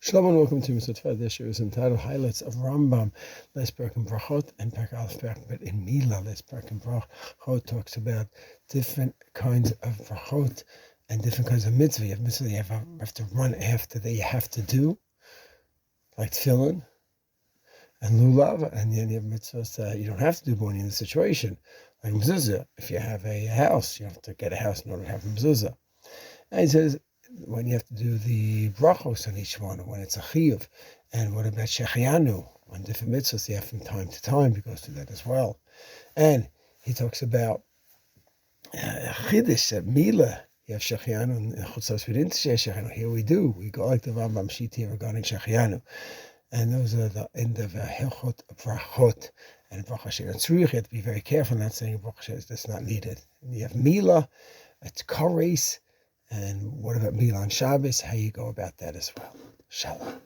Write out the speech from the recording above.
Shalom and welcome to Mitzvah. This show is entitled Highlights of Rambam, Les Perek and Brachot, and Perek Aleph Perek Bet in Mila. Les Perek and Brachot talks about different kinds of brachot and different kinds of mitzvah. You have mitzvah you have to run after that you have to do, like tefillin and lulav, and then you have mitzvahs that you don't have to do when you're in the situation, like mezuzah. If you have a house, you have to get a house in order to have a mezuzah. And he says, when you have to do the brachos on each one, when it's a chiyuv, and what about shechianu, on different mitzvahs you have from time to time, he goes through that as well. And he talks about chiddush, mila, you have shechianu, and chutzos we didn't say shechianu. Here we do. We go like the Rambam sheet here regarding shechianu. And those are the end of hilchot brachot. And bracha she'en tzrich, you have to be very careful not saying bracha that's not needed. And you have mila, it's kares. And what about Mila on Shabbos? How you go about that as well? Shalom.